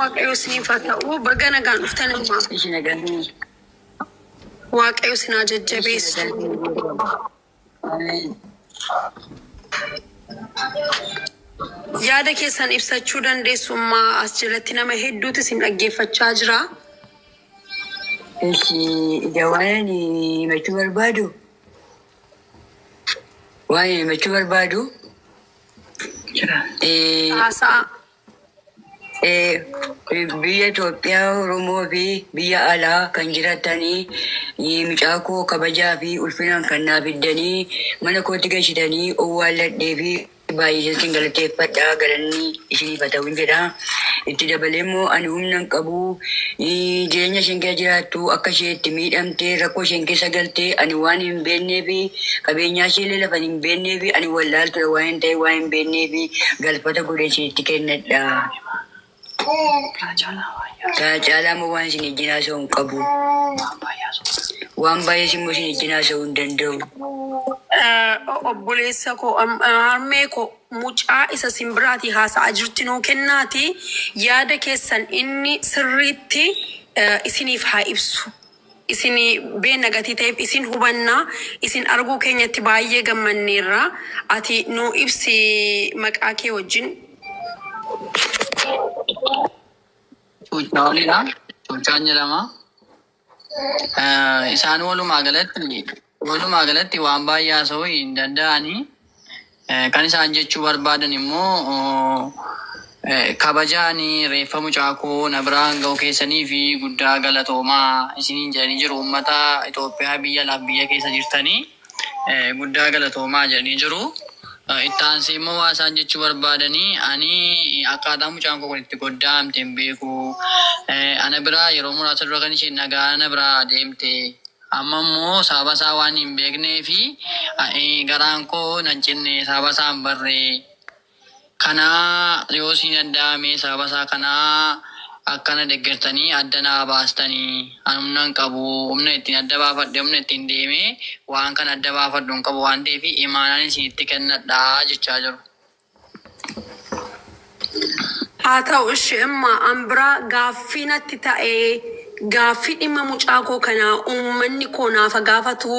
waaqayyo isiniif haa ta'u. Baga nagaan dhuftan immoo. Waaqayyo isin haa jajjabeessu. Yaada keessan ibsachuu dandeessummaa as jalatti nama hedduutu isin dhaggeeffachaa jira. Jawaani machuu barbaadu. Waa'ee machuu barbaadu. Haasa'a. Biyya Itoophiyaa, Oromoo fi biyya alaa kan jiratanii mucaa koo kabajaa fi ulfinaan kan naaf fiddanii mana kootti galchitanii owwaalladhee fi baay'ee isin galateeffadhaa galanni isiniif haa ta'u jedha. Itti dabalee immoo ani humna hin qabu jireenya isheen keessa jiraattu akka ishee itti miidhamtee rakkoo isheen keessa galtee ani waan hin beeknee fi qabeenyaa ishee lafa hin beeknee fi ani wallaaltudha waan hin ta'e waan hin beeknee fi galfata godhee isinitti kennadha. Caalaa moo waan isin ejjinaa ta'uu hin qabu. Waan baay'ees immoo isin ejjinaa ta'uu hin danda'u. Obboleessa koo harmee koo mucaa isa simbiraatii haasa'aa jirti nuu kennaati. Yaada keessan inni sirriitti isiniif haa ibsu. Isin beena gatii ta'eef isin hubannaa isin arguu keenyatti baay'ee gammanneerra. Ati nuu ibsi maqaa kee wajjin. Cuucaawwanidha. Cuucaan jedhama. Isaan walumaa galatti waan baay'ee haasa'uu hin danda'ani. Kan isaan jechuu barbaadan immoo kabajaani reeffa mucaa koo na biraan ga'u keessanii fi guddaa galatoomaa isiniin jedhanii jiru. Uummata Itoophiyaa biyya alaaf biyya keessa jirtanii guddaa galatoomaa jedhanii jiru. Itti aansee immoo waa isaan jechuu barbaadanii ani akkaataa mucaan koo kun itti goddaamte hin beeku. Ana biraa yeroo muraasa dura kan isheen nagaa ana biraa deemte. Amma immoo sababa isaa waan hin beeknee fi garaan koo nan cinne sababa isaa hin barree. Kanaa yoo isin danda'ame sababa isaa kanaa akkana deeggartanii adda naa baastanii ani humna hin qabu humna ittiin adda baafadhe humna ittiin deemee waan kana adda baafadhu hin qabu waan ta'eef imaanaan isinitti kennadhaa jechaa jiru. Haa ta'u ishee amma an biraa gaaffii natti ta'ee gaaffii dhimma mucaa koo kanaa uummanni koo naafa gaafatu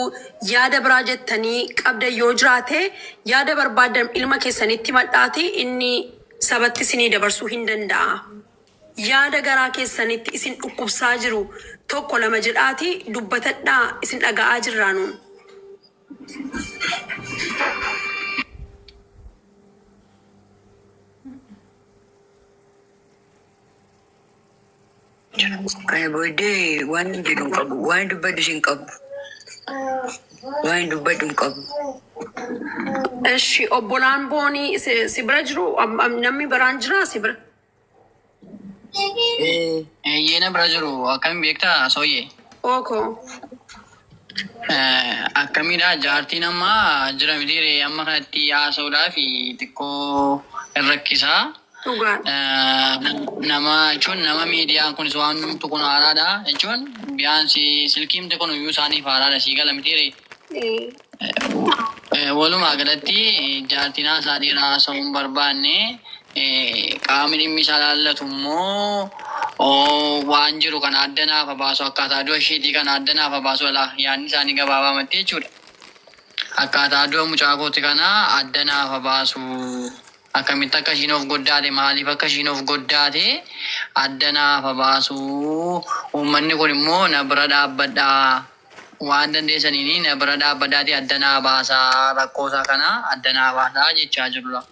yaada biraa jettanii qabda yoo jiraate yaada barbaadan ilma keessanitti madhaati inni sabatti isinii dabarsuu hin danda'a. Yaada garaa keessanitti isin dhukkubsaa jiru tokko lama jedhaati dubbatadhaa isin dhaga'aa jirraanuun. Kana booddee waan jedhu hin qabu. Waan dubbadhu hin qabu. Waan dubbadhu hin qabu. Eshi obbolaan boonii si bira jiru namni biraan jira si bira. Yeena bira jiru akkamiin beektaa sooyyee? Oko. Akkamiidha jaartiin amma jira mitiire amma kanatti haasa'uudhaaf xiqqoo hin rakkisaa. Nama jechuun nama miidiyaan kunis waan kun haaraadha jechuun biyaansi silkiimti kun iyyuu isaaniif haaraadha sii gala mitiire. Walumaa galatti jaartiin haasaa dheeraa haasa'uu hin barbaanne qaamni dhimmi isaa laallatu immoo waan jiru kana adda naaf baasu akkaataa du'a isheetii kana adda naaf baasu ala yaadni isaanii gabaabaamatti jechuudha. Akkaataa du'a mucaa kooti kana adda naaf baasu. Akkamitti akka ishiin of goddaate maaliif akka ishiin of goddaate adda naaf baasu. Uummanni kun immoo na bira dhaabbadhaa waan dandeessaniin na bira dhaabbadhaati adda naa baasaa rakkoosaa kana adda naa baasaa jechaa jirudha.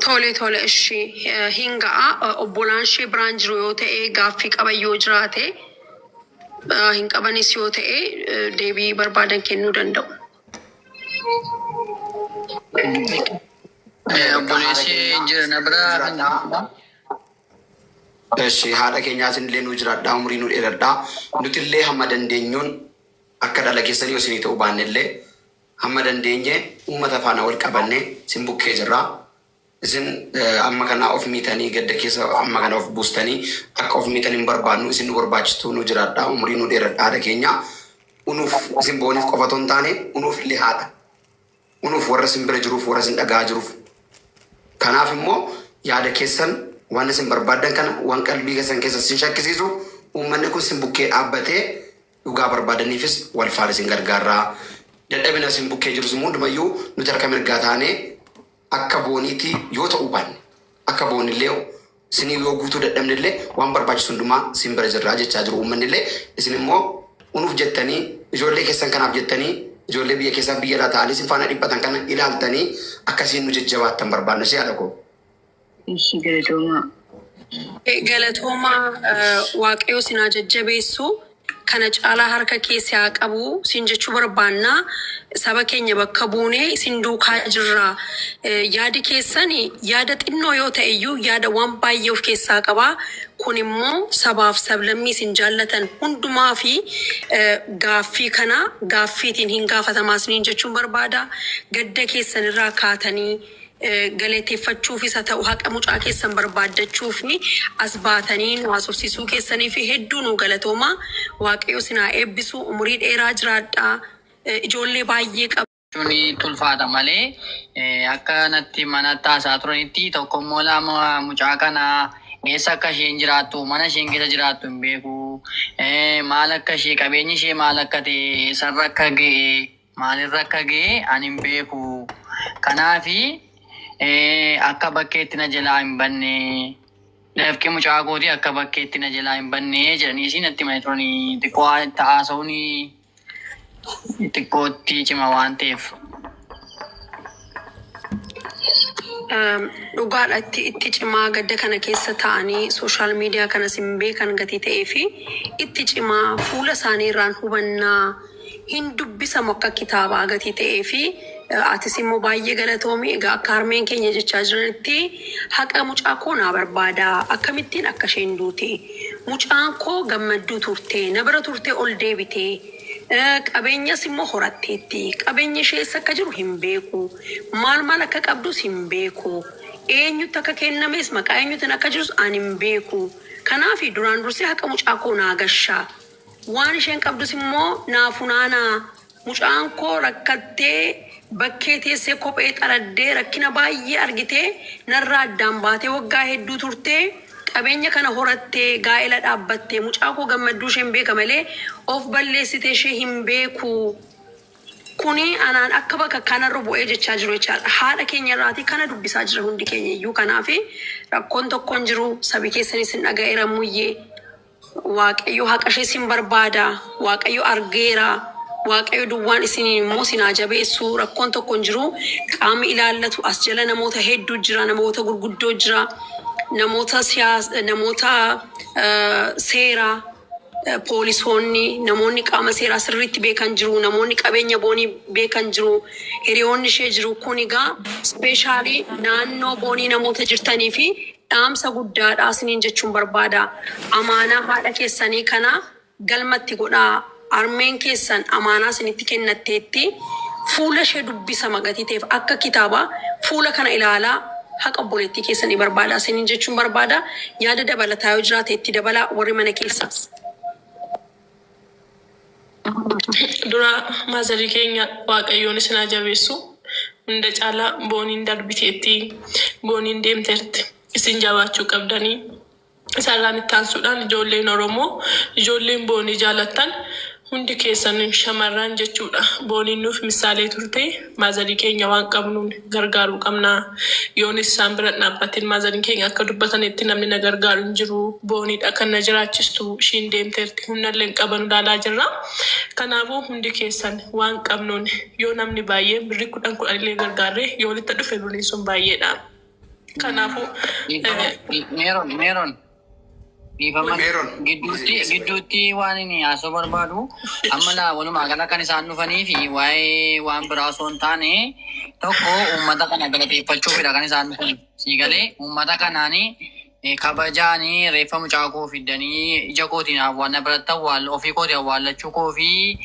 Tole ishee hin ga'a obbolaan ishee biraan jiru yoo ta'e gaaffii qaban yoo jiraate hin qabanis yoo ta'e deebii barbaadan kennuu danda'u. Obboleessi jira na biraa kan Eshi haadha keenyaatiin illee nu jiraadhaa umurii nu dheeradhaa nuti illee hamma dandeenyuun akka dhala keessanii yoo isinii ta'uu baanne illee hamma dandeenye uummata faana wal qabanne isin bukkee jirraa. Isin amma kana of miitanii gadda keessa amma kana of buustanii akka of miitanii hin barbaannu isin nu barbaachistu nu jiraadhaa umurii nu dheeradhaa haadha keenya unuuf isin booniif qofa otoo hin taane unuuf illee haadha. Unuuf warra isin bira jiruuf warra isin dhagaa jiruuf. Kanaaf immoo yaada keessan waan isin barbaadan kana waan qalbii keessan keessa sin shakkisiisu uummanni kun sin bukkee dhaabbatee dhugaa barbaadaniifis wal faana isin gargaaraa. Dadhabina isin bukkee jiru sun hundumayyuu nuti harka mirgaa taanee akka booniitii yoo ta'uu baanne akka boonillee isinii yoo guutuu dadhabnillee waan barbaachisu hundumaa sin bira jirraa jechaa jiru uummanillee isin immoo unuuf jettanii ijoollee keessan kanaaf jettanii ijoollee biyya keessaa biyyadhaa ta'anii sin faana dhiphatan kana ilaaltanii akkasiin nu jajjabaattan barbaadna si haadha koo. Ishi galatoomaa. Galatoomaa waaqayyoo sin haa jajjabeessu. Kana caalaa harka keessaa haa qabu sin jechuu barbaannaa saba keenya bakka buunee isin duukaa jirra. Yaadi keessan yaada xinnoo yoo ta'e iyyuu yaada waan baay'ee of keessaa qaba. Kun immoo sabaaf sablammii isin jaallatan hundumaa fi gaaffii kana gaaffiitiin hin gaafatamaa isiniin jechuun barbaada. Gadda keessan irraa kaatanii galateeffachuufis haa ta'u haqa mucaa keessan barbaaddachuuf as baatanii nu haasofsiisuu keessanii fi hedduu nu galatooma. Waaqayyo sin haa eebbisu, umurii dheeraa jiraadhaa, ijoollee baay'ee qabu. Shuni tulfaata malee akka natti mana taasaa turanitti tokkommoo lama mucaa kana eessa akka isheen jiraattu mana isheen keessa jiraattu hin beeku. Maal akka ishee qabeenyi ishee maal akka ta'e eessarra akka ga'e maalirra akka ga'e ani hin beeku. Kanaafi akka bakkeetti na jalaa hin banne dafqee mucaa kooti akka bakkeetti na jalaa hin banne jedhanii isin natti himanii turanii xiqqoo taasisuun xiqqootti cima waan ta'eef. Dhugaadha itti cimaa gadda kana keessa ta'anii sooshaal miidiyaa kanas hin beekan gatii ta'ee fi itti cimaa fuula isaanii irraan hubannaa hin dubbisamu akka kitaabaa gatii ta'ee fi atis immoo baay'ee galatoomi. Egaa akka harmeen keenya jechaa jiranitti haqa mucaa koo naa barbaada. Akkamittiin akka isheen duute mucaan koo gammadduu turte na bira turte ol deebite qabeenyas immoo horatteetti. Qabeenya ishees akka jiru hin beeku. Maal akka qabdus hin beeku. Eenyutti akka kennames maqaa eenyutiin akka jirus ani hin beeku. Kanaaf duraan dursee haqa mucaa koo naa gashaa. Waan isheen qabdus immoo naa funaanaa. Mucaan koo rakkattee bakkee teessee kophee xaraddee rakkina baay'ee argitee narraa addaan baatee waggaa hedduu turtee qabeenya kana horattee gaa'ela dhaabbattee mucaa koo gammadduu isheen beeka malee of balleessitee ishee hin beeku. Kuni anaan akka bakka kanarra bu'ee jechaa jiru jechaadha. Haadha keenya irraatii kana dubbisaa jira hundi keenya iyyuu. Kanaaf rakkoon tokkoon jiru sabi keessanis hin dhaga'eera muyyee. Waaqayyo haqa ishee sin barbaada. Waaqayyo argeera. Waaqayyo duwwaan isiniin immoo sin haa jabeessu. Rakkoon tokkoon jiru qaamni ilaallatu as jala namoota hedduu jira, namoota gurguddoo jira, namoota seeraa, poolisoonni, namoonni qaama seeraa sirriitti beekan jiru, namoonni qabeenya boonii beekan jiru, hiriyoonni ishee jiru. Kun egaa ispeeshaalii naannoo boonii namoota jirtanii fi dhaamsa guddaadhaa isiniin jechuun barbaada. Amaanaa haadha keessanii kana galmatti godhaa. Harmeen keessan amaanaa isinitti kennatteetti fuula ishee dubbisama gatii ta'eef akka kitaabaa fuula kana ilaalaa haqa obboleettii keessanii barbaada isiniin jechuun barbaada. Yaada dabalataa yoo jiraate itti dabalaa warri mana keessaas. Dura maazarii keenya waaqayyoon isin haa jabeessu. Hunda caalaa booniin darbiteetti, booniin deemteerti. Isin jabaachuu qabdanii. Isarraan itti aansuudhaan ijoolleen Oromoo, ijoolleen boonii jaalattan hundi keessan shamarran jechuudha. Booniin nuuf misaalee turte maazarii keenya waan qabnuun gargaaruu qabna. Yoonis isaan bira dhaabbatiin maazariin keenya akka dubbatanitti namni na gargaaru hin jiru. Booniidha kan na jiraachistu ishiin deemteerti humnallee hin qaban ilaalaa jirra. Kanaafuu hundi keessan waan qabnuun yoo namni baay'ee birrii 10 illee gargaarre yoo walitti dhufe birriin sun baay'eedha. Kanaafuu Meeron. Gidduutti waan inni haasoo barbaadu amma walumaa gala kan isaan dhufanii fi waa'ee waan biraa osoo hin taane tokko uummata kana galateeffachuufidha kan isaan dhufan. Siigalee uummata kanaanii kabajaanii reeffa mucaa koo fidanii ija kootiin awwaalna biratti ofii kootiin awwaallachuu koo fi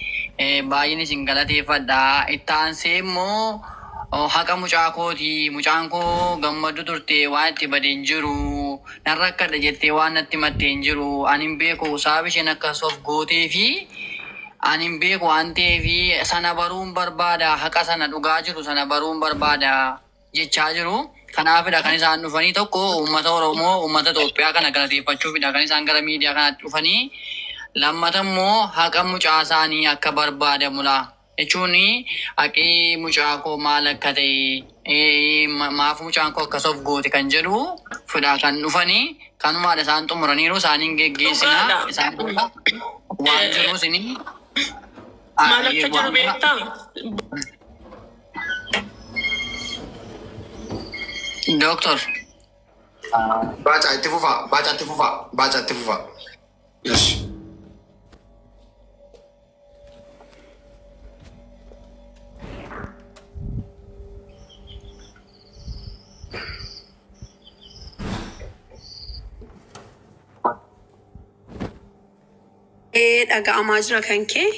baay'een isin galateeffadha. Itti aansee immoo haqa mucaa kooti. Mucaan koo gammadu turte waan itti badee hin jiru. Nan rakkadha jettee waan natti mattee hin jiru. Ani hin beeku sababi isheen akkas of gootee fi ani hin beeku waan ta'eef sana baruun barbaada. Haqa sana dhugaa jiru sana baruun barbaada jechaa jiru. Kanaafidha kan isaan dhufanii tokko uummata Oromoo, uummata Itoophiyaa kana galateeffachuufidha kan isaan gara miidiyaa kanatti dhufanii. Lammata immoo haqa mucaa isaanii akka barbaadamudha. Jechuun haqi mucaa koo maal akka ta'e maaf mucaan koo akkas of goote kan jedhu fidhaa kan dhufanii kanumaadha isaan xumuraniiru isaaniin geggeessina isaan waan jiru isinii. Maal akka jiru beektaa? Doktor. Baca itti fufaa. Yes. Dhaga'amaa jira kan kee.